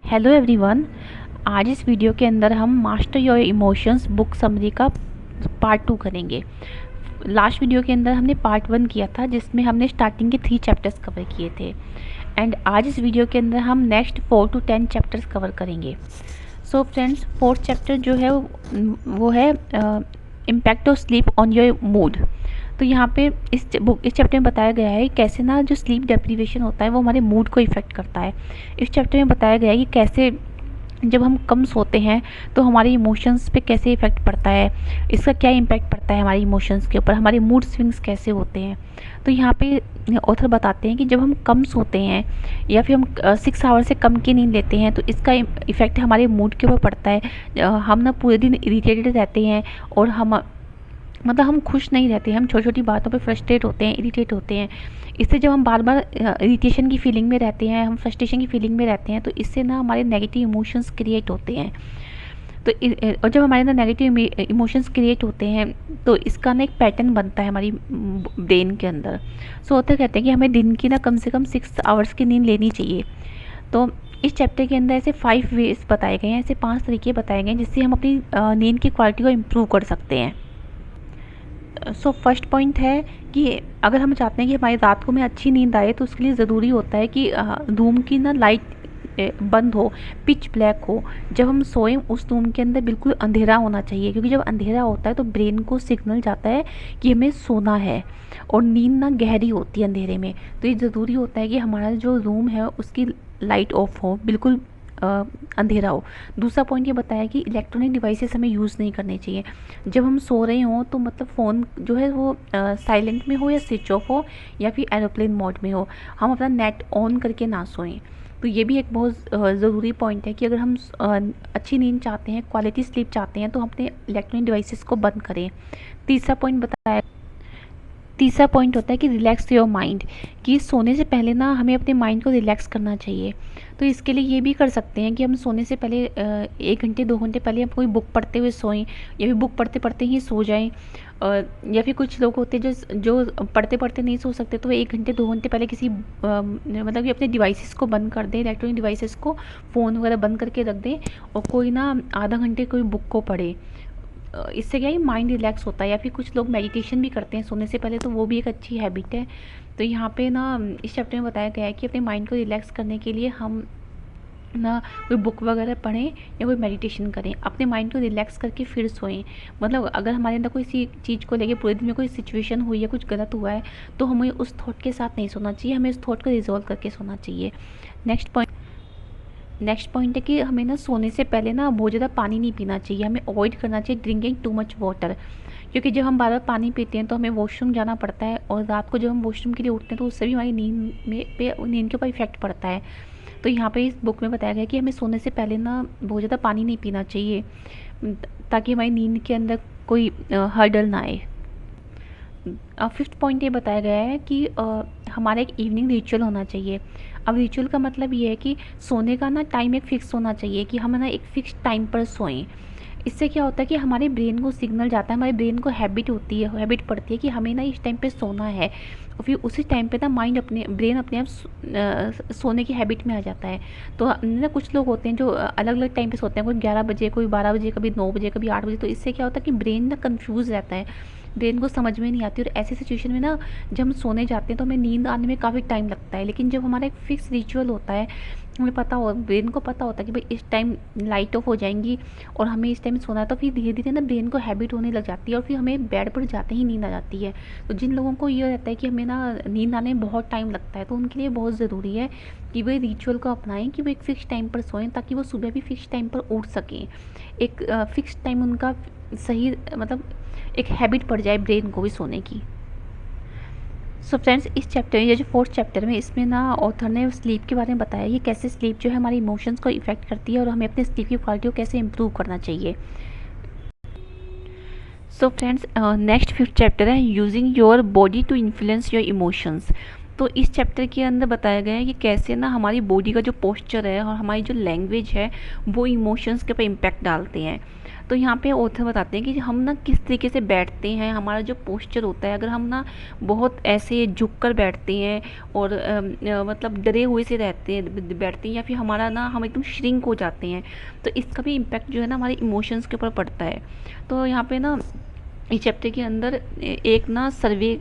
Hello everyone. आज इस video के अंदर हम master your emotions book summary का पार्ट 2 करेंगे। लास्ट वीडियो के अंदर हमने पार्ट 1 किया था जिसमें हमने स्टार्टिंग के 3 चैप्टर्स कवर किए थे एंड आज इस वीडियो के अंदर हम नेक्स्ट 4 to 10 चैप्टर्स कवर करेंगे। सो फ्रेंड्स, 4th चैप्टर जो है वो है impact of sleep on your mood. तो यहाँ पे इस चैप्टर में बताया गया है कैसे ना जो स्लीप डेप्रीवेशन होता है वो हमारे मूड को इफ़ेक्ट करता है। इस चैप्टर में बताया गया है कि कैसे जब हम कम सोते हैं तो हमारे इमोशंस पे कैसे इफ़ेक्ट पड़ता है, इसका क्या इम्पैक्ट पड़ता है हमारे इमोशंस के ऊपर, हमारे मूड स्विंग्स कैसे होते हैं। तो यहाँ पे ऑथर बताते हैं कि जब हम कम सोते हैं या फिर हम 6 आवर से कम की नींद लेते हैं तो इसका इफ़ेक्ट हमारे मूड के ऊपर पड़ता है। हम ना पूरे दिन इरिटेटेड रहते हैं और हम खुश नहीं रहते, हम छोटी छोटी बातों पे फ्रस्ट्रेट होते हैं, इरिटेट होते हैं। इससे जब हम बार बार इरिटेशन की फीलिंग में रहते हैं, हम फ्रस्ट्रेशन की फीलिंग में रहते हैं तो इससे ना हमारे नेगेटिव इमोशंस क्रिएट होते हैं। तो और जब हमारे अंदर नेगेटिव इमोशंस क्रिएट होते हैं तो इसका ना एक पैटर्न बनता है हमारी ब्रेन के अंदर। सो होते कहते हैं कि हमें दिन की ना कम से कम 6 आवर्स की नींद लेनी चाहिए। तो इस चैप्टर के अंदर ऐसे 5 वेज बताए गए हैं, ऐसे 5 तरीके बताए गए हैं जिससे हम अपनी नींद की क्वालिटी को इम्प्रूव कर सकते हैं। सो फर्स्ट पॉइंट है कि अगर हम चाहते हैं कि हमारी रात को में अच्छी नींद आए तो उसके लिए ज़रूरी होता है कि रूम की ना लाइट बंद हो, पिच ब्लैक हो। जब हम सोएं उस रूम के अंदर बिल्कुल अंधेरा होना चाहिए, क्योंकि जब अंधेरा होता है तो ब्रेन को सिग्नल जाता है कि हमें सोना है और नींद ना गहरी होती है अंधेरे में। तो ये ज़रूरी होता है कि हमारा जो रूम है उसकी लाइट ऑफ हो, बिल्कुल अंधेरा हो। दूसरा पॉइंट ये बताया कि इलेक्ट्रॉनिक डिवाइसेस हमें यूज़ नहीं करने चाहिए। जब हम सो रहे हों तो मतलब फ़ोन जो है वो साइलेंट में हो या स्विच ऑफ हो या फिर एरोप्लेन मोड में हो, हम अपना नेट ऑन करके ना सोएं। तो ये भी एक बहुत ज़रूरी पॉइंट है कि अगर हम अच्छी नींद चाहते हैं, क्वालिटी स्लीप चाहते हैं तो हम अपने इलेक्ट्रॉनिक डिवाइसेस को बंद करें। तीसरा पॉइंट होता है कि रिलैक्स योर माइंड, कि सोने से पहले ना हमें अपने माइंड को रिलैक्स करना चाहिए। तो इसके लिए ये भी कर सकते हैं कि हम सोने से पहले 1 घंटे 2 घंटे पहले हम कोई बुक पढ़ते हुए सोएं या फिर बुक पढ़ते पढ़ते ही सो जाएं। या फिर कुछ लोग होते हैं जो पढ़ते पढ़ते नहीं सो सकते तो 1 घंटे 2 घंटे पहले किसी मतलब कि अपने डिवाइसेस को बंद कर दें, इलेक्ट्रॉनिक डिवाइसेस को, फ़ोन वगैरह बंद करके रख दें और कोई ना आधा घंटे कोई बुक को पढ़े। इससे क्या है, माइंड रिलैक्स होता है। या फिर कुछ लोग मेडिटेशन भी करते हैं सोने से पहले, तो वो भी एक अच्छी हैबिट है। तो यहाँ पे ना इस चैप्टर में बताया गया है कि अपने माइंड को रिलैक्स करने के लिए हम ना कोई बुक वगैरह पढ़ें या कोई मेडिटेशन करें, अपने माइंड को रिलैक्स करके फिर सोएं। मतलब अगर हमारे अंदर कोई सी चीज़ को लेके पूरे दिन में कोई सिचुएशन हुई है, कुछ गलत हुआ है, तो हमें उस थॉट के साथ नहीं सोना चाहिए, हमें उस थॉट को रिजॉल्व करके सोना चाहिए। नेक्स्ट पॉइंट है कि हमें ना सोने से पहले ना बहुत ज़्यादा पानी नहीं पीना चाहिए, हमें अवॉइड करना चाहिए ड्रिंकिंग टू मच वाटर। क्योंकि जब हम बार बार पानी पीते हैं तो हमें वॉशरूम जाना पड़ता है और रात को जब हम वॉशरूम के लिए उठते हैं तो उससे भी हमारी नींद के ऊपर इफेक्ट पड़ता है। तो यहाँ पे इस बुक में बताया गया है कि हमें सोने से पहले ना बहुत ज़्यादा पानी नहीं पीना चाहिए ताकि हमारी नींद के अंदर कोई हर्डल ना आए। 5th पॉइंट ये बताया गया है कि हमारा एक इवनिंग रिचुअल होना चाहिए। अब रिचुअल का मतलब ये है कि सोने का ना टाइम एक फ़िक्स होना चाहिए, कि हम ना एक फ़िक्स टाइम पर सोएं। इससे क्या होता है कि हमारे ब्रेन को सिग्नल जाता है, हमारे ब्रेन को हैबिट पड़ती है कि हमें ना इस टाइम पे सोना है और फिर उसी टाइम पे ना ब्रेन अपने आप सोने की हैबिट में आ जाता है। तो ना कुछ लोग होते हैं जो अलग अलग टाइम पे सोते हैं, कोई 11 बजे, कोई 12 बजे, कभी 9 बजे, कभी 8 बजे। तो इससे क्या होता है कि ब्रेन ना कन्फ्यूज़ रहता है, ब्रेन को समझ में नहीं आती। और ऐसी सिचुएशन में ना जब हम सोने जाते हैं तो हमें नींद आने में काफ़ी टाइम लगता है। लेकिन जब हमारा एक फिक्स रिचुअल होता है, हमें ब्रेन को पता होता है कि भाई इस टाइम लाइट ऑफ हो जाएंगी और हमें इस टाइम सोना है, तो फिर धीरे धीरे ना ब्रेन को हैबिट होने लग जाती है और फिर हमें बेड पर जाते ही नींद आ जाती है। तो जिन लोगों को ये रहता है कि हमें ना नींद आने में बहुत टाइम लगता है, तो उनके लिए बहुत ज़रूरी है कि वे रिचुअल को अपनाएं, कि वो एक फ़िक्स टाइम पर सोएं ताकि वो सुबह भी फ़िक्स टाइम पर उठ सकें। एक फ़िक्स टाइम उनका सही, मतलब एक हैबिट पड़ जाए ब्रेन को भी सोने की। सो फ्रेंड्स, इस चैप्टर ये जो 4th चैप्टर में, इसमें ना ऑथर ने स्लीप के बारे में बताया कि कैसे स्लीप जो है हमारे इमोशंस को इफेक्ट करती है और हमें अपने स्लीप की क्वालिटी को कैसे इम्प्रूव करना चाहिए। So friends, next 5th chapter है using your body to influence your emotions. तो इस चैप्टर के अंदर बताया गया है कि कैसे ना हमारी बॉडी का जो पोस्चर है और हमारी जो लैंग्वेज है वो इमोशंस के ऊपर इम्पैक्ट डालते हैं। तो यहाँ पे ऑथर बताते हैं कि हम ना किस तरीके से बैठते हैं, हमारा जो पोस्चर होता है, अगर हम ना बहुत ऐसे झुक कर बैठते हैं और मतलब डरे हुए से बैठते हैं, या फिर हमारा ना हम एकदम श्रिंक हो जाते हैं, तो इसका भी इम्पैक्ट जो है ना हमारे इमोशंस के ऊपर पड़ता है। तो यहाँ पे ना इस चैप्टर के अंदर एक ना सर्वे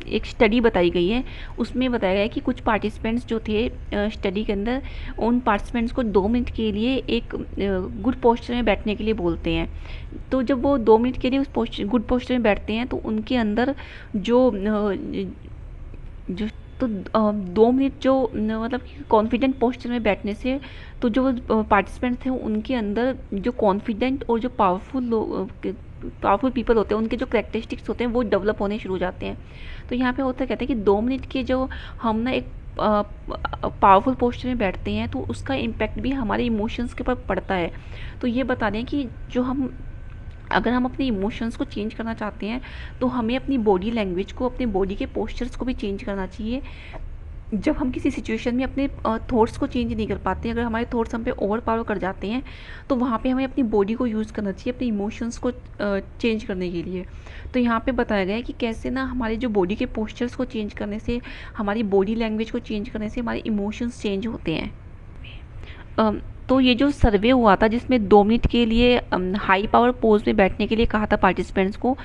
एक स्टडी बताई गई है। उसमें बताया गया है कि कुछ पार्टिसिपेंट्स जो थे स्टडी के अंदर, उन पार्टिसिपेंट्स को 2 मिनट के लिए एक गुड पोस्चर में बैठने के लिए बोलते हैं। तो जब वो 2 मिनट के लिए उस गुड पोस्चर में बैठते हैं तो उनके अंदर जो जो तो 2 मिनट जो मतलब कॉन्फिडेंट पोस्चर में बैठने से तो जो पार्टिसिपेंट थे उनके अंदर जो कॉन्फिडेंट और जो पावरफुल पीपल होते हैं उनके जो करेक्टरिस्टिक्स होते हैं वो डेवलप होने शुरू हो जाते हैं। तो यहाँ पे होता कहते हैं कि 2 मिनट के जो हम ना एक पावरफुल पोस्चर में बैठते हैं तो उसका इम्पैक्ट भी हमारे इमोशंस के ऊपर पड़ता है। तो ये बता दें कि जो हम अगर हम अपने इमोशंस को चेंज करना चाहते हैं तो हमें अपनी बॉडी लैंग्वेज को, अपने बॉडी के पोस्चर्स को भी चेंज करना चाहिए। जब हम किसी सिचुएशन में अपने थॉट्स को चेंज नहीं कर पाते, अगर हमारे थॉट्स हम पे ओवर पावर कर जाते हैं तो वहाँ पे हमें अपनी बॉडी को यूज़ करना चाहिए अपने इमोशंस को चेंज करने के लिए। तो यहाँ पे बताया गया है कि कैसे ना हमारे जो बॉडी के पोस्चर्स को चेंज करने से, हमारी बॉडी लैंग्वेज को चेंज करने से हमारे इमोशंस चेंज होते हैं। तो ये जो सर्वे हुआ था जिसमें 2 मिनट के लिए हाई पावर पोज में बैठने के लिए कहा था पार्टिसिपेंट्स को,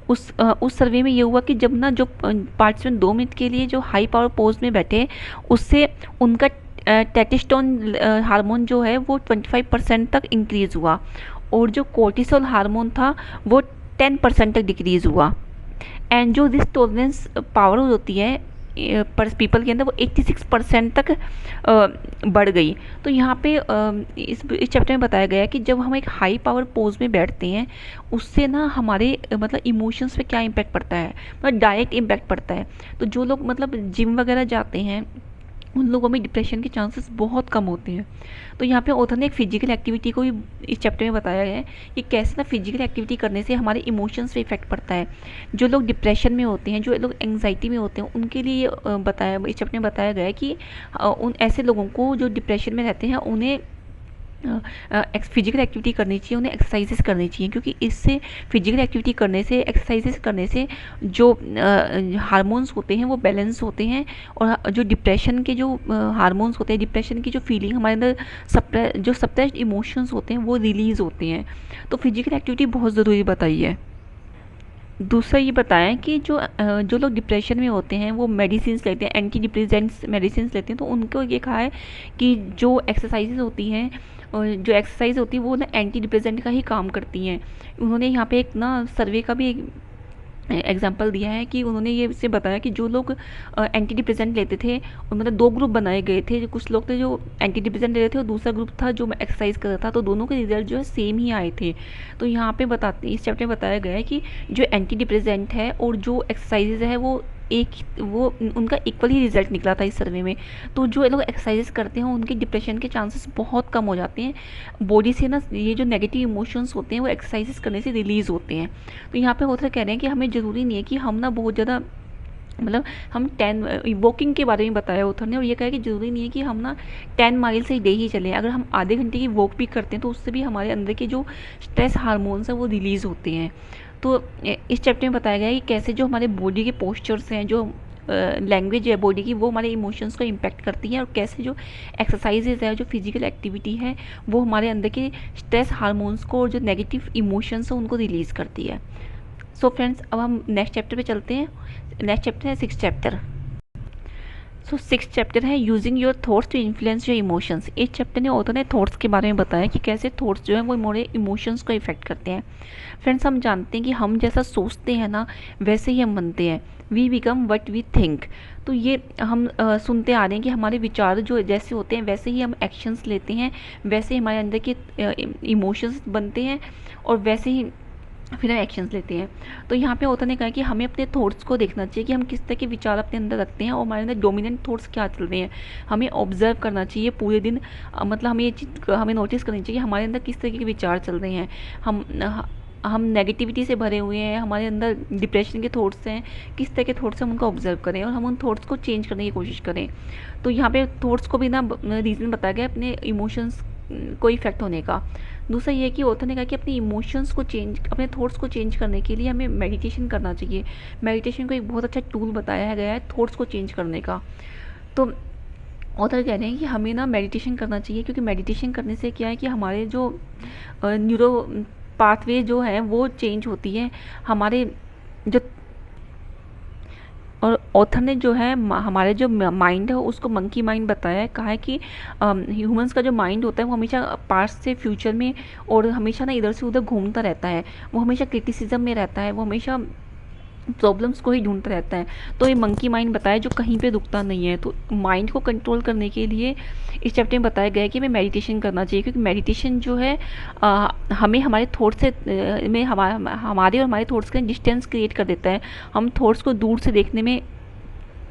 उस सर्वे में ये हुआ कि जब ना जो पार्टिसिपेंट 2 मिनट के लिए जो हाई पावर पोज में बैठे उससे उनका टेस्टोस्टेरोन हार्मोन जो है वो 25% तक इंक्रीज़ हुआ और जो कोर्टिसोल हार्मोन था वो 10% तक डिक्रीज़ हुआ। एंड जो रिस्क टॉलरेंस पावर होती है पर पीपल के अंदर वो 86% तक बढ़ गई। तो यहाँ पे इस चैप्टर में बताया गया है कि जब हम एक हाई पावर पोज में बैठते हैं उससे ना हमारे मतलब इमोशंस पे क्या इम्पैक्ट पड़ता है, मतलब डायरेक्ट इम्पैक्ट पड़ता है। तो जो लोग मतलब जिम वगैरह जाते हैं उन लोगों में डिप्रेशन के चांसेस बहुत कम होते हैं। तो यहाँ पे ऑथर ने एक फिजिकल एक्टिविटी को भी इस चैप्टर में बताया है कि कैसे ना फिजिकल एक्टिविटी करने से हमारे इमोशंस पे इफेक्ट पड़ता है। जो लोग डिप्रेशन में होते हैं, जो लोग एंग्जाइटी में होते हैं, उनके लिए इस चैप्टर में बताया गया है कि उन ऐसे लोगों को जो डिप्रेशन में रहते हैं उन्हें फिजिकल एक्टिविटी करनी चाहिए, उन्हें एक्सरसाइजेस करनी चाहिए, क्योंकि इससे फिजिकल एक्टिविटी करने से, एक्सरसाइजेस करने से जो हार्मोन्स होते हैं वो बैलेंस होते हैं और जो डिप्रेशन के जो हार्मोन्स होते हैं, डिप्रेशन की जो फीलिंग हमारे अंदर जो सप्रेस्ड इमोशंस होते हैं वो रिलीज़ होते हैं। तो फिजिकल एक्टिविटी बहुत ज़रूरी बताई है। दूसरा ये बताएं कि जो लोग डिप्रेशन में होते हैं वो मेडिसिन लेते हैं, एंटी डिप्रेसेंट्स मेडिसिन लेते हैं, तो उनको ये कहा है कि जो एक्सरसाइजेज होती हैं, जो एक्सरसाइज होती है वो ना एंटी डिप्रेसेंट का ही काम करती हैं। उन्होंने यहाँ पे एक ना सर्वे का भी एक एग्जाम्पल दिया है कि उन्होंने ये से बताया कि जो लोग एंटी डिप्रेसेंट लेते थे, मतलब 2 ग्रुप बनाए गए थे। कुछ लोग थे जो एंटी डिप्रेसेंट ले रहे थे और दूसरा ग्रुप था जो एक्सरसाइज कर रहा था, तो दोनों के रिजल्ट जो है सेम ही आए थे। तो यहाँ पे इस चैप्टर में बताया गया है कि जो एंटी डिप्रेसेंट है और जो एक्सरसाइजेज है वो उनका इक्वल ही रिजल्ट निकला था इस सर्वे में। तो जो लोग एक्सरसाइजेस करते हैं उनके डिप्रेशन के चांसेस बहुत कम हो जाते हैं। बॉडी से ना ये जो नेगेटिव इमोशंस होते हैं वो एक्सरसाइजेस करने से रिलीज़ होते हैं। तो यहाँ पे ऑथर कह रहे हैं कि हमें ज़रूरी नहीं है कि हम ना बहुत ज़्यादा मतलब हम 10 वॉकिंग के बारे में बताया ऑथर ने, और ये कहा कि ज़रूरी नहीं है कि हम ना 10 माइल से डे ही चलें। अगर हम आधे घंटे की वॉक भी करते हैं तो उससे भी हमारे अंदर के जो स्ट्रेस हार्मोन्स हैं वो रिलीज़ होते हैं। तो इस चैप्टर में बताया गया है कि कैसे जो हमारे बॉडी के पोस्चर्स हैं, जो लैंग्वेज है बॉडी की, वो हमारे इमोशंस को इम्पैक्ट करती है, और कैसे जो एक्सरसाइजेज है, जो फिजिकल एक्टिविटी है, वो हमारे अंदर के स्ट्रेस हार्मोन्स को और जो नेगेटिव इमोशंस हैं उनको रिलीज़ करती है। सो फ्रेंड्स, अब हम नेक्स्ट चैप्टर पे चलते हैं। नेक्स्ट चैप्टर है 6th chapter. So 6th chapter है using your thoughts to influence your emotions. इस चैप्टर ने ऑथर ने थॉट्स के बारे में बताया कि कैसे थॉट्स जो है वो हमारे इमोशंस को इफेक्ट करते हैं। फ्रेंड्स, हम जानते हैं कि हम जैसा सोचते हैं ना वैसे ही हम बनते हैं। We become what we think. तो ये हम सुनते आ रहे हैं कि हमारे विचार जो जैसे होते हैं वैसे ही हम एक्शंस लेते हैं, वैसे ही हमारे अंदर के इमोशंस बनते हैं और वैसे ही फिर हम एक्शंस लेते हैं। तो यहाँ पे ऑथर ने कहा कि हमें अपने थॉट्स को देखना चाहिए कि हम किस तरह के विचार अपने अंदर रखते हैं और हमारे अंदर डोमिनेंट थॉट्स क्या चल रहे हैं। हमें ऑब्जर्व करना चाहिए पूरे दिन, मतलब हमें ये चीज़ हमें नोटिस करनी चाहिए कि हमारे अंदर किस तरीके के विचार चल रहे हैं। हम नेगेटिविटी से भरे हुए हैं, हमारे अंदर डिप्रेशन के थॉट्स हैं, किस तरह के थॉट्स हम उनको ऑब्जर्व करें और हम उन थॉट्स को चेंज करने की कोशिश करें। तो यहाँ पे थॉट्स को भी ना रीज़न बताया गया अपने इमोशंस को इफेक्ट होने का। दूसरा ये है कि ऑथर ने कहा कि अपने इमोशंस को चेंज, अपने थॉट्स को चेंज करने के लिए हमें मेडिटेशन करना चाहिए। मेडिटेशन को एक बहुत अच्छा टूल बताया गया है थॉट्स को चेंज करने का। तो ऑथर कह रहे हैं कि हमें ना मेडिटेशन करना चाहिए, क्योंकि मेडिटेशन करने से क्या है कि हमारे जो न्यूरो पाथवे जो है वो चेंज होती है, हमारे जो, और ऑथर ने जो है हमारे जो माइंड है उसको मंकी माइंड बताया है। कहा है कि ह्यूमंस का जो माइंड होता है वो हमेशा पास्ट से फ्यूचर में और हमेशा ना इधर से उधर घूमता रहता है, वो हमेशा क्रिटिसिज्म में रहता है, वो हमेशा प्रॉब्लम्स को ही ढूंढता रहता है। तो ये मंकी माइंड बताया जो कहीं पे रुकता नहीं है। तो माइंड को कंट्रोल करने के लिए इस चैप्टर में बताया गया है कि हमें मेडिटेशन करना चाहिए, क्योंकि मेडिटेशन जो है हमें हमारे थॉट्स से में हमारे और हमारे थॉट्स का डिस्टेंस क्रिएट कर देता है। हम थॉट्स को दूर से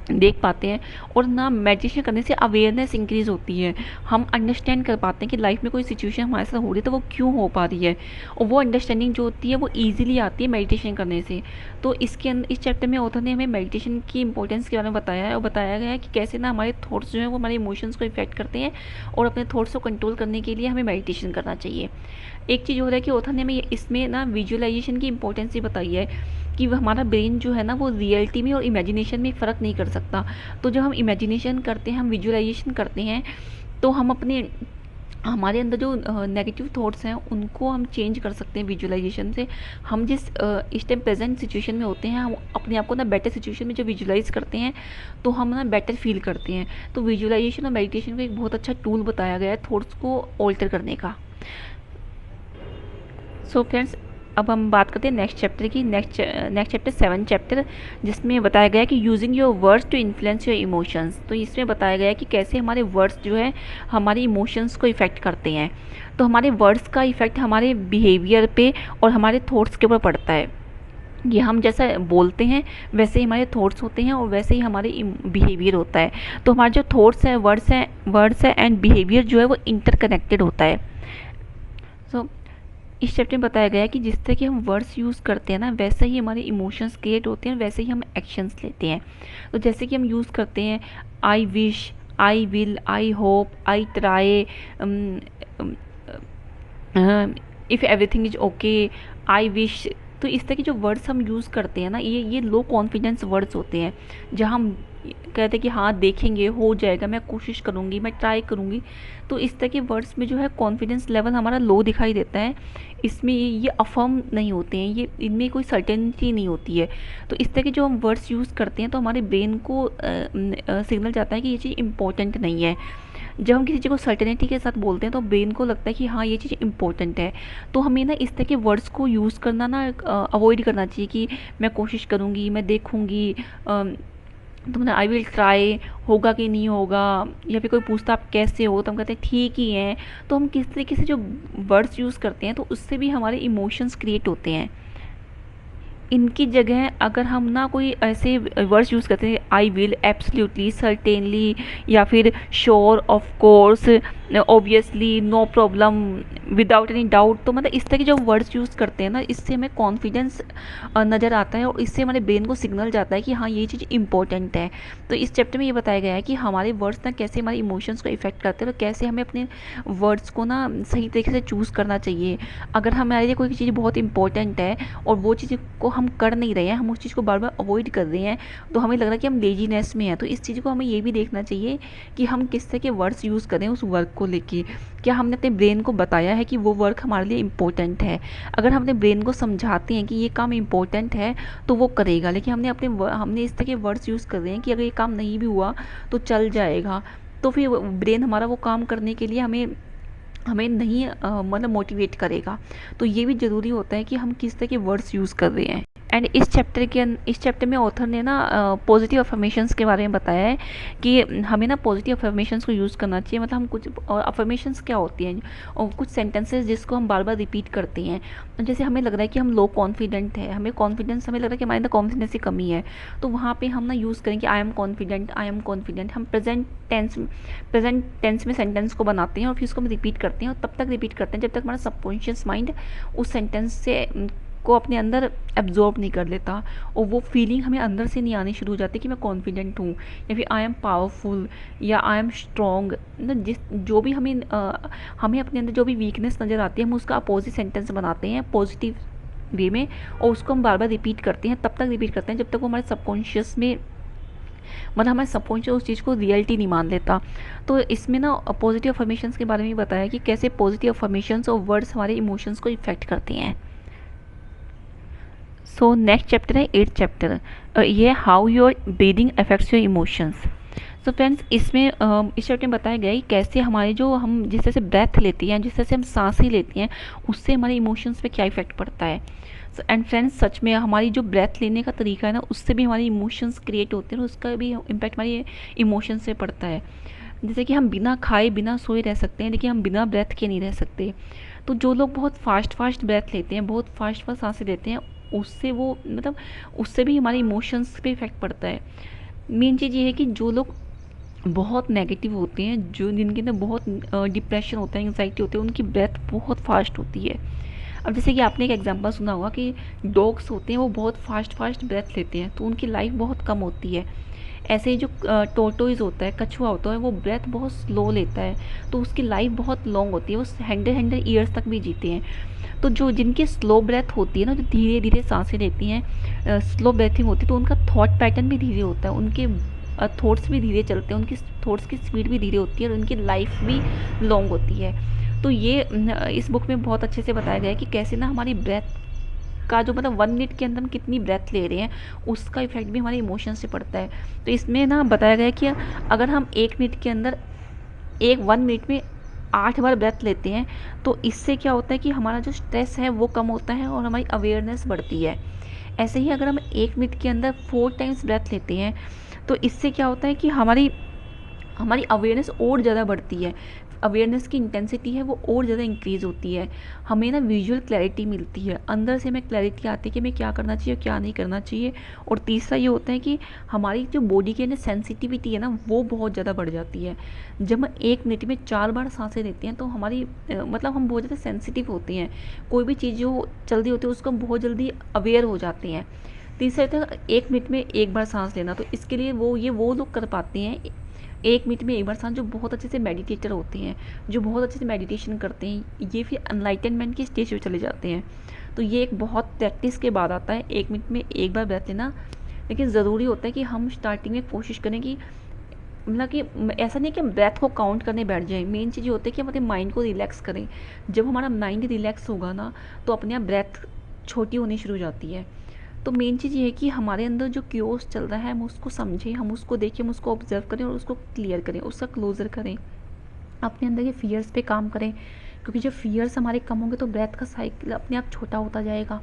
देख पाते हैं, और ना मेडिटेशन करने से अवेयरनेस इंक्रीज़ होती है। हम अंडरस्टैंड कर पाते हैं कि लाइफ में कोई सिचुएशन हमारे साथ हो रही है तो वो क्यों हो पा रही है, और वो अंडरस्टैंडिंग जो होती है वो ईजिली आती है मेडिटेशन करने से। तो इसके अंदर इस चैप्टर में ऑथर ने हमें मेडिटेशन की इंपॉर्टेंस के बारे में बताया है, और बताया गया है कि कैसे ना हमारे थॉट्स जो हैं वो हमारे इमोशंस को इफेक्ट करते हैं, और अपने थॉट्स को कंट्रोल करने के लिए हमें मेडिटेशन करना चाहिए। एक चीज़ हो रहा है कि ऑथर ने हमें इसमें ना विजुअलाइजेशन की इंपॉर्टेंस भी बताई है कि हमारा ब्रेन जो है ना वो रियलिटी में और इमेजिनेशन में फ़र्क नहीं कर सकता। तो जब हम इमेजिनेशन करते हैं, हम विजुअलाइजेशन करते हैं, तो हम हमारे अंदर जो नेगेटिव थॉट्स हैं उनको हम चेंज कर सकते हैं विजुअलाइजेशन से। हम जिस इस टाइम प्रेजेंट सिचुएशन में होते हैं, हम अपने आप को ना बेटर सिचुएशन में जब विजुअलाइज करते हैं तो हम ना बेटर फील करते हैं। तो विजुअलाइजेशन और मेडिटेशन का एक बहुत अच्छा टूल बताया गया है थॉट्स को ऑल्टर करने का। सो फ्रेंड्स, अब हम बात करते हैं नेक्स्ट चैप्टर की। नेक्स्ट चैप्टर 7 चैप्टर, जिसमें बताया गया है कि using your words to influence your emotions. तो इसमें बताया गया है कि कैसे हमारे वर्ड्स जो है हमारे इमोशंस को इफ़ेक्ट करते हैं। तो हमारे वर्ड्स का इफ़ेक्ट हमारे बिहेवियर पे और हमारे थॉट्स के ऊपर पड़ता है। ये हम जैसा बोलते हैं वैसे ही हमारे थॉट्स होते हैं और वैसे ही हमारे बिहेवियर होता है। तो हमारे जो थॉट्स हैं, वर्ड्स हैं एंड बिहेवियर जो है वो इंटरकनेक्टेड होता है। सो इस चैप्टर में बताया गया है कि जिस तरह के हम वर्ड्स यूज़ करते हैं ना, वैसे ही हमारे इमोशंस क्रिएट होते हैं, वैसे ही हम एक्शंस लेते हैं। तो जैसे कि हम यूज़ करते हैं I wish, I will, I hope, I try, if everything is okay, I wish. तो इस तरह के जो वर्ड्स हम यूज़ करते हैं ना, ये लो कॉन्फिडेंस वर्ड्स होते हैं, जहाँ हम कहते हैं कि हाँ देखेंगे, हो जाएगा, मैं कोशिश करूँगी, मैं ट्राई करूँगी। तो इस तरह के वर्ड्स में जो है कॉन्फिडेंस लेवल हमारा लो दिखाई देता है। इसमें ये अफर्म नहीं होते हैं, ये इनमें कोई सर्टेनिटी नहीं होती है। तो इस तरह के जो हम वर्ड्स यूज़ करते हैं तो हमारे ब्रेन को सिग्नल जाता है कि ये चीज़ इंपॉर्टेंट नहीं है। जब हम किसी चीज़ को सर्टेनिटी के साथ बोलते हैं तो ब्रेन को लगता है कि हाँ ये चीज़ इंपॉर्टेंट है। तो हमें ना इस तरह के वर्ड्स को यूज़ करना ना अवॉइड करना चाहिए कि मैं कोशिश करूँगी, मैं देखूँगी, तुमने आई विल ट्राई, होगा कि नहीं होगा, या फिर कोई पूछता आप कैसे हो तो हम कहते हैं ठीक ही हैं। तो हम किस तरीके से जो वर्ड्स यूज़ करते हैं तो उससे भी हमारे इमोशंस क्रिएट होते हैं। इनकी जगह अगर हम ना कोई ऐसे वर्ड्स यूज़ करते हैं आई विल, एब्सोल्युटली, सर्टेनली, या फिर sure, of course, obviously, no problem, without any doubt, तो मतलब इस तरह के जो वर्ड्स यूज़ करते हैं ना, इससे हमें कॉन्फिडेंस नज़र आता है और इससे हमारे ब्रेन को सिग्नल जाता है कि हाँ ये चीज़ इंपॉर्टेंट है। तो इस चैप्टर में ये बताया गया है कि हमारे वर्ड्स ना कैसे हमारे इमोशंस को इफेक्ट करते हैं और कैसे हमें अपने वर्ड्स को ना सही तरीके से चूज़ करना चाहिए। अगर हमारे लिए कोई चीज़ बहुत इंपॉर्टेंट है और वो चीज़ को हम कर नहीं रहे हैं, हम उस चीज़ को बार बार अवॉइड कर रहे हैं, तो हमें लग रहा है कि हम लेजीनेस में हैं। तो इस चीज़ को हमें ये भी देखना चाहिए कि हम किस तरह के वर्ड्स यूज़ करें उस वर्क को लेके। क्या हमने अपने ब्रेन को बताया है कि वो वर्क हमारे लिए इम्पोर्टेंट है? अगर हम अपने ब्रेन को समझाते हैं कि ये काम इम्पोर्टेंट है तो वो करेगा, लेकिन हमने इस तरह के वर्ड्स यूज़ कर रहे हैं कि अगर ये काम नहीं भी हुआ तो चल जाएगा, तो फिर ब्रेन हमारा वो काम करने के लिए हमें नहीं मतलब मोटिवेट करेगा। तो ये भी ज़रूरी होता है कि हम किस तरह के वर्ड्स यूज़ कर रहे हैं। एंड इस चैप्टर में ऑथर ने ना पॉजिटिव अफर्मेशंस के बारे में बताया है कि हमें ना पॉजिटिव अफर्मेशंस को यूज़ करना चाहिए। मतलब हम कुछ अफर्मेशंस क्या होती हैं और कुछ सेंटेंसेस जिसको हम बार बार रिपीट करते हैं। जैसे हमें लग रहा है कि हम लो कॉन्फिडेंट है, हमें लग रहा है कि हमारे अंदर कॉन्फिडेंस की कमी है, तो वहाँ पे हम ना यूज़ करें कि आई एम कॉन्फिडेंट। हम प्रेजेंट टेंस में सेंटेंस को बनाते हैं और फिर उसको हम रिपीट करते हैं और तब तक रिपीट करते हैं जब तक हमारा सबकॉन्शियस माइंड उस सेंटेंस से को अपने अंदर एब्जॉर्ब नहीं कर लेता और वो फीलिंग हमें अंदर से नहीं आनी शुरू हो जाती कि मैं कॉन्फिडेंट हूँ या फिर आई एम पावरफुल या आई एम स्ट्रॉन्ग। जिस जो भी हमें अपने अंदर जो भी वीकनेस नज़र आती है हम उसका अपोजिट सेंटेंस बनाते हैं पॉजिटिव वे में और उसको हम बार बार रिपीट करते हैं, तब तक रिपीट करते हैं जब तक वो हमारे सबकॉन्शियस में मतलब हमारे सबकॉन्शियस उस चीज़ को रियलिटी नहीं मान लेता। तो इसमें ना पॉजिटिव अफर्मेशंस के बारे में बताया कि कैसे पॉजिटिव अफर्मेशंस और वर्ड्स हमारे इमोशंस को इफेक्ट करते हैं। सो नेक्स्ट चैप्टर है 8th चैप्टर, ये how your breathing affects your emotions. तो फ्रेंड्स इसमें इस चैप्टर में बताया गया है कि कैसे हमारे जो हम जिस तरह से ब्रेथ लेते हैं, जिस तरह से हम सांसें लेते हैं, उससे हमारे इमोशंस पे क्या इफेक्ट पड़ता है। एंड फ्रेंड्स सच में हमारी जो ब्रेथ लेने का तरीका है ना उससे भी हमारे इमोशंस क्रिएट होते हैं और उसका भी इम्पैक्ट हमारे इमोशंस से पड़ता है। जैसे कि हम बिना खाए बिना सोए रह सकते हैं लेकिन हम बिना ब्रेथ के नहीं रह सकते। तो जो लोग बहुत फास्ट ब्रेथ लेते हैं, बहुत फास्ट सांसें लेते हैं, उससे वो मतलब उससे भी हमारे इमोशंस पे इफेक्ट पड़ता है। मेन चीज़ ये है कि जो लोग बहुत नेगेटिव होते हैं, जो जिनके अंदर बहुत डिप्रेशन होता है, एंग्जाइटी होती है, उनकी ब्रेथ बहुत फास्ट होती है। अब जैसे कि आपने एक एग्जांपल सुना होगा कि डॉग्स होते हैं वो बहुत फास्ट ब्रेथ लेते हैं तो उनकी लाइफ बहुत कम होती है। ऐसे ही जो टोर्टोइज होता है, कछुआ होता है, वो ब्रेथ बहुत स्लो लेता है तो उसकी लाइफ बहुत लॉन्ग होती है, वो 100 ईयर्स तक भी जीते हैं। तो जो जिनकी स्लो ब्रेथ होती है ना, जो धीरे धीरे सांसें लेती हैं, स्लो ब्रेथिंग होती है, तो उनका थॉट पैटर्न भी धीरे होता है, उनके थॉट्स भी धीरे चलते हैं, उनकी थॉट्स की स्पीड भी धीरे होती है और उनकी लाइफ भी लॉन्ग होती है। तो ये इस बुक में बहुत अच्छे से बताया गया है कि कैसे ना हमारी ब्रेथ का जो मतलब 1 मिनट के अंदर हम कितनी ब्रेथ ले रहे हैं उसका इफेक्ट भी हमारे इमोशन से पड़ता है। तो इसमें ना बताया गया है कि अगर हम 1 मिनट के अंदर 1 मिनट में 8 बार ब्रेथ लेते हैं तो इससे क्या होता है कि हमारा जो स्ट्रेस है वो कम होता है और हमारी अवेयरनेस बढ़ती है। ऐसे ही अगर हम 1 मिनट के अंदर 4 टाइम्स ब्रेथ लेते हैं तो इससे क्या होता है कि हमारी अवेयरनेस और ज़्यादा बढ़ती है, अवेयरनेस की इंटेंसिटी है वो और ज़्यादा इंक्रीज़ होती है, हमें ना विजुअल क्लैरिटी मिलती है, अंदर से हमें क्लैरिटी आती है कि हमें क्या करना चाहिए और क्या नहीं करना चाहिए। और तीसरा ये होता है कि हमारी जो बॉडी की ना सेंसिटिविटी है ना वो बहुत ज़्यादा बढ़ जाती है। जब हम 1 मिनट में 4 बार सांसें लेते हैं तो हमारी मतलब हम बहुत ज़्यादा सेंसिटिव होते हैं, कोई भी चीज़ जो चल रही होती है उसको हम बहुत जल्दी अवेयर हो जाते हैं। तीसरा होता है 1 मिनट में 1 बार सांस लेना, तो इसके लिए वो लोग कर पाते हैं 1 मिनट में 1 बार सांस, जो बहुत अच्छे से मेडिटेटर होते हैं, जो बहुत अच्छे से मेडिटेशन करते हैं, ये फिर एनलाइटनमेंट की स्टेज पे चले जाते हैं। तो ये एक बहुत प्रैक्टिस के बाद आता है 1 मिनट में 1 बार ब्रेथ लेना। लेकिन ज़रूरी होता है कि हम स्टार्टिंग में कोशिश करें कि मतलब कि ऐसा नहीं कि हम ब्रेथ को काउंट करने बैठ जाएं। मेन चीज़ ये होता है कि हम अपने माइंड को रिलैक्स करें। जब हमारा माइंड रिलैक्स होगा ना तो अपने आप ब्रेथ छोटी होनी शुरू हो जाती है। तो मेन चीज़ ये है कि हमारे अंदर जो क्योस चल रहा है हम उसको समझें, हम उसको देखें, हम उसको ऑब्जर्व करें और उसको क्लियर करें, उसका क्लोजर करें, अपने अंदर के फियर्स पे काम करें। क्योंकि जब फियर्स हमारे कम होंगे तो ब्रेथ का साइकिल अपने आप छोटा होता जाएगा।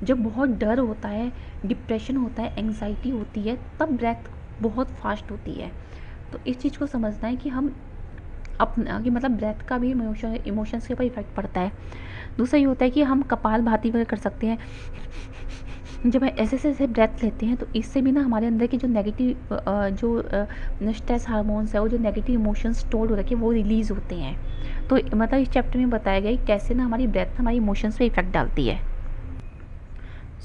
जब बहुत डर होता है, डिप्रेशन होता है, एंग्जाइटी होती है, तब ब्रेथ बहुत फास्ट होती है। तो इस चीज़ को समझना है कि हम अपना कि मतलब ब्रेथ का भी इमोशंस के ऊपर इफेक्ट पड़ता है। दूसरा ये होता है कि हम कपालभाति वगैरह कर सकते हैं। जब ऐसे ब्रेथ लेते हैं तो इससे भी ना हमारे अंदर की जो नेगेटिव जो स्ट्रेस हार्मोन्स है और जो नेगेटिव इमोशंस स्टोर हो रखे हैं वो रिलीज़ होते हैं। तो मतलब इस चैप्टर में बताया गया है कैसे ना हमारी ब्रेथ हमारी इमोशंस पे इफेक्ट डालती है।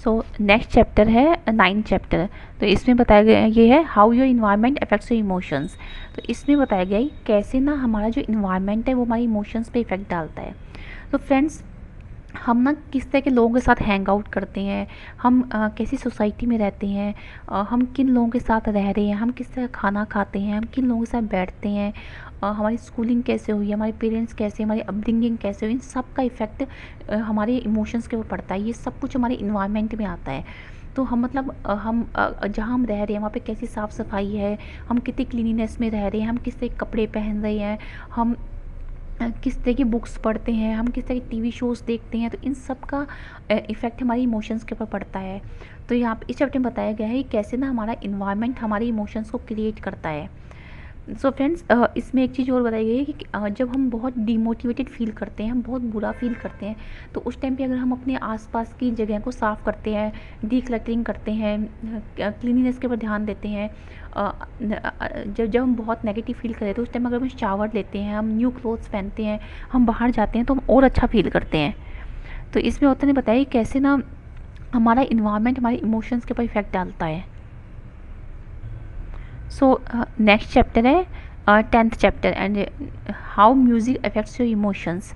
सो नेक्स्ट चैप्टर है 9th चैप्टर। तो इसमें बताया गया ये है how your environment affects your emotions. तो इसमें बताया गया है कैसे ना हमारा जो इन्वायरमेंट है वो हमारी इमोशंस पे इफेक्ट डालता है। तो फ्रेंड्स हम ना किस तरह के लोगों के साथ हैंग आउट करते हैं, हम कैसी सोसाइटी में रहते हैं, हम किन लोगों के साथ रह रहे हैं, हम किस तरह खाना खाते हैं, हम किन लोगों के साथ बैठते हैं, हमारी स्कूलिंग कैसे हुई, हमारे पेरेंट्स कैसे, हमारी अपब्रिंगिंग कैसे हुई, इन सब का इफ़ेक्ट हमारे इमोशंस के ऊपर पड़ता है। ये सब कुछ हमारे इन्वायरमेंट में आता है। तो हम मतलब हम जहाँ हम रह रहे हैं वहाँ पे कैसी साफ़ सफाई है, हम कितनी क्लीनिनेस में रह रहे हैं, हम किस तरह के कपड़े पहन रहे हैं, हम किस तरह की बुक्स पढ़ते हैं, हम किस तरह के टीवी शोज़ देखते हैं, तो इन सब का इफ़ेक्ट हमारी इमोशंस के ऊपर पड़ता है। तो यहाँ पे इस चैप्टर में बताया गया है कि कैसे ना हमारा इन्वायरमेंट हमारे इमोशंस को क्रिएट करता है। सो फ्रेंड्स, इसमें एक चीज़ और बताई गई है कि जब हम बहुत डिमोटिवेटेड फील करते हैं, हम बहुत बुरा फील करते हैं, तो उस टाइम पे अगर हम अपने आसपास की जगह को साफ़ करते हैं, डीक्लटरिंग करते हैं, क्लीनिनेस के ऊपर ध्यान देते हैं, जब जब हम बहुत नेगेटिव फील करें तो उस टाइम अगर हम शावर लेते हैं, हम न्यू क्लोथ्स पहनते हैं, हम बाहर जाते हैं, तो हम और अच्छा फील करते हैं। तो इसमें ऑथर ने बताया कि कैसे ना हमारा इन्वायरमेंट हमारे इमोशंस के ऊपर इफ़ेक्ट डालता है। सो नेक्स्ट चैप्टर है 10th chapter, and how music affects your emotions.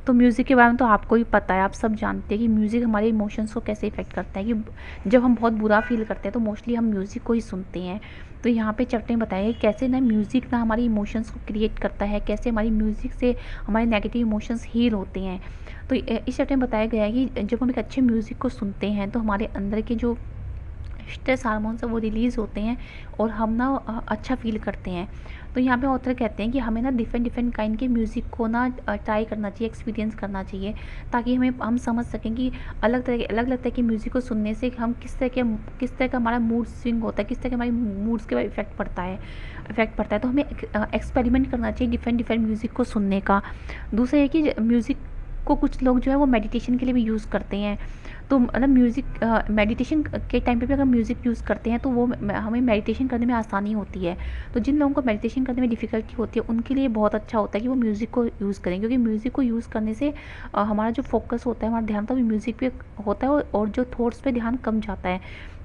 तो म्यूज़िक के बारे में तो आपको ही पता है, आप सब जानते हैं कि म्यूज़िक हमारे इमोशंस को कैसे इफ़ेक्ट करता है। कि जब हम बहुत बुरा फील करते हैं तो मोस्टली हम म्यूज़िक को ही सुनते हैं। तो यहाँ पे चैप्टर में बताया कि कैसे ना म्यूज़िक ना हमारी इमोशंस को क्रिएट करता है, कैसे हमारी म्यूज़िक से हमारे नेगेटिव इमोशंस हील होते हैं। तो इस चैप्टर में बताया गया है कि जब हम एक अच्छे म्यूज़िक को सुनते हैं तो हमारे अंदर के जो स्ट्रेस हार्मोन्स है वो रिलीज़ होते हैं और हम ना अच्छा फील करते हैं। तो यहाँ पे ऑथर कहते हैं कि हमें ना डिफरेंट डिफरेंट काइंड के म्यूज़िक को ना ट्राई करना चाहिए, एक्सपीरियंस करना चाहिए, ताकि हम समझ सकें कि अलग अलग तरह के म्यूज़िक को सुनने से हम किस तरह का हमारा मूड स्विंग होता है, किस तरह के हमारे मूड्स के इफेक्ट पड़ता है। तो हमें एक्सपेरिमेंट करना चाहिए डिफरेंट डिफरेंट म्यूज़िक को सुनने का। दूसरा है कि म्यूज़िक को कुछ लोग जो है वो मेडिटेशन के लिए भी यूज़ करते हैं। तो मतलब म्यूज़िक मेडिटेशन के टाइम पे भी अगर म्यूज़िक यूज़ करते हैं तो वो हमें मेडिटेशन करने में आसानी होती है। तो जिन लोगों को मेडिटेशन करने में डिफ़िकल्टी होती है उनके लिए बहुत अच्छा होता है कि वो म्यूज़िक को यूज़ करें, क्योंकि म्यूज़िक को यूज़ करने से हमारा जो फोकस होता है, हमारा ध्यान तो म्यूज़िक पे होता है और जो थॉट्स पे ध्यान कम जाता है।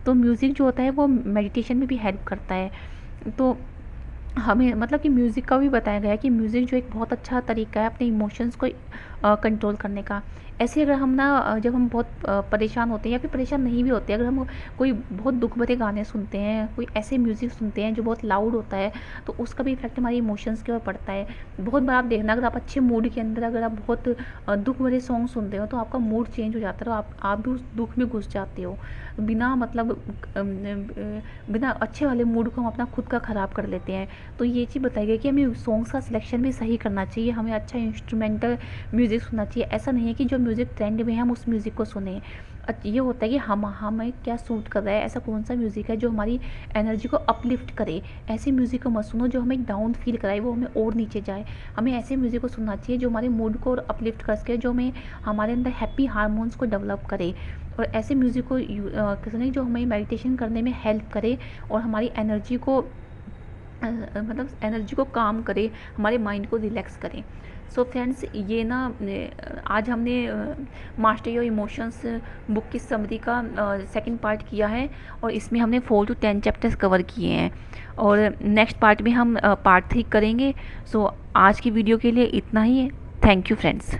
तो म्यूज़िक जो होता है वो मेडिटेशन में भी हेल्प करता है। तो हमें मतलब कि म्यूज़िक का भी बताया गया है कि म्यूज़िक जो एक बहुत अच्छा तरीका है अपने इमोशंस को कंट्रोल करने का। ऐसे अगर हम ना जब हम बहुत परेशान होते हैं या फिर परेशान नहीं भी होते, अगर हम कोई बहुत दुख भरे गाने सुनते हैं, कोई ऐसे म्यूज़िक सुनते हैं जो बहुत लाउड होता है, तो उसका भी इफ़ेक्ट हमारे इमोशंस के ऊपर पड़ता है। बहुत बार आप देखना, अगर आप अच्छे मूड के अंदर अगर आप बहुत दुख भरे सॉन्ग सुनते हो तो आपका मूड चेंज हो जाता है, तो आप भी उस दुख में घुस जाते हो। बिना मतलब बिना अच्छे वाले मूड को हम अपना खुद का ख़राब कर लेते हैं। तो ये चीज़ बताई गई कि हमें सॉन्ग्स का सिलेक्शन भी सही करना चाहिए, हमें अच्छा इंस्ट्रूमेंटल म्यूज़िक सुनना चाहिए। ऐसा नहीं है कि जो म्यूज़िक ट्रेंड में है हम उस म्यूज़िक को सुने। ये होता है कि हमें क्या सूट कर रहा है, ऐसा कौन सा म्यूज़िक है जो हमारी एनर्जी को अपलिफ्ट करे। ऐसे म्यूज़िक को मत सुनो जो हमें डाउन फील कराए, वो हमें और नीचे जाए। हमें ऐसे म्यूज़िक को सुनना चाहिए जो हमारे मूड को और अपलिफ्ट कर सके, जो हमें हमारे अंदर हैप्पी हार्मोन्स को डेवलप करे। और ऐसे म्यूज़िक को सुने जो हमें मेडिटेशन करने में हेल्प करे और हमारी एनर्जी को मतलब एनर्जी को काम करे, हमारे माइंड को रिलैक्स करें। सो फ्रेंड्स, ये ना आज हमने मास्टर योर इमोशंस बुक की समरी का सेकंड पार्ट किया है और इसमें हमने 4 to 10 चैप्टर्स कवर किए हैं और नेक्स्ट पार्ट में हम पार्ट 3 करेंगे। सो आज की वीडियो के लिए इतना ही है। Thank you friends.